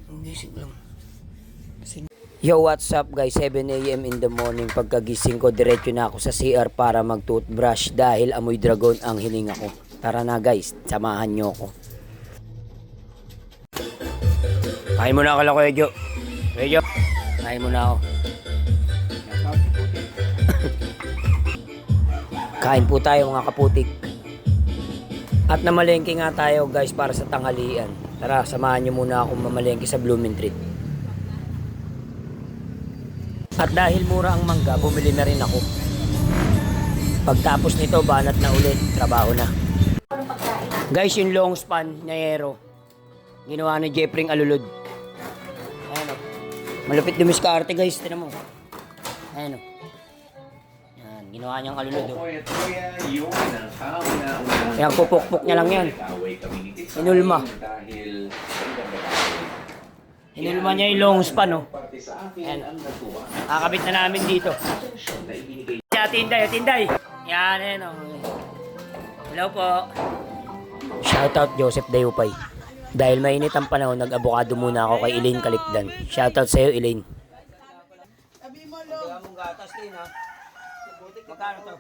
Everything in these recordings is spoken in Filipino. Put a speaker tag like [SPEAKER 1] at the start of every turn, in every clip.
[SPEAKER 1] Gising lang. Yo, what's up guys? 7 AM in the morning. Pagkagising ko, diretso na ako sa CR para mag-toothbrush dahil amoy dragon ang hininga ko. Tara na guys, samahan nyo ako. Kain mo na ako lang, Kuya Jo. Kuya Jo, kain mo na ako. Kain po tayo mga kaputik. At namalengke nga tayo guys para sa tanghalian. Tara, samahan nyo muna akong mamalengke sa Blooming Treat. At dahil mura ang mangga, bumili na rin ako. Pagtapos nito, banat na ulit, trabaho na. Guys, yung long span, Nyero. Ginawa ni Jeffrey Alulod. Ayan o. Malupit dumiskarte guys, tinan mo. Ayan o. Ayan, ginawa niyang alulod o. Ayan, pupukpuk niya lang yan. Inulma. Inulma niya yung long span o. Ayan. Kakabit na namin dito. Tinday. Yan, ayan o. Hello po. Shoutout Joseph Dayupay. Dahil mainit ang panahon, nag-abokado muna ako kay Elaine Kalikdan. Shoutout sa'yo, Elaine.
[SPEAKER 2] Sabi mo, Lo.
[SPEAKER 1] Magkala mong gatas din, ha? Magkano to?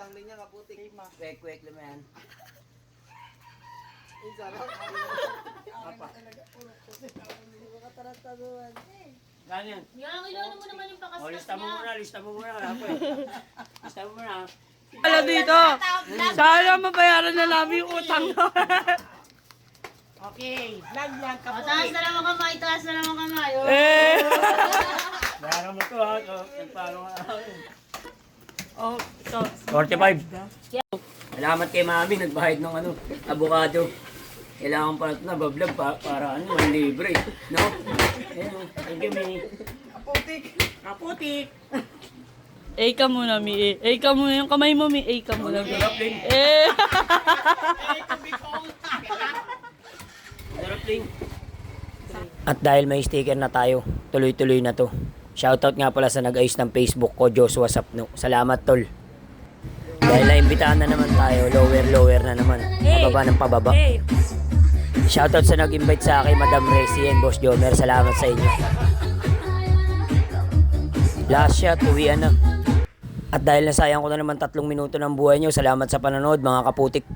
[SPEAKER 1] Kwek-kwek lang yan. Ganyan.
[SPEAKER 3] Yan, ilan mo naman yung pakastas niya.
[SPEAKER 1] Lista mo muna. Lista mo muna.
[SPEAKER 2] Alam dito. Sana mabayaran na namin yung utang na.
[SPEAKER 3] Okay. Taas na naman kamay,
[SPEAKER 1] Bayaran mo to, ha? Nagparo nga ako.
[SPEAKER 2] Oh, ito.
[SPEAKER 1] 45. Salamat kay Mami, nagbayad ng abogado. Kailangan pa ito na bablog para libre. No? Thank you, Mi. Kaputik.
[SPEAKER 2] Ka muna, Mi. Ka muna. Yung kamay mo, Mi. Ka muna.
[SPEAKER 1] Sarap din. Sarap din. At dahil may sticker na tayo, tuloy-tuloy na to. Shoutout nga pala sa nag-ayos ng Facebook ko, Joshua Sapno. Salamat, tol. Dahil naimbitahan na naman tayo, lower na naman. Pababa ng pababa. Shoutout sa nag-invite sa akin, Madam Resi and Boss Jomer. Salamat sa inyo. Last shot, uwian na. At dahil nasayang ko na naman 3 minuto ng buhay nyo, salamat sa panonood mga kaputik.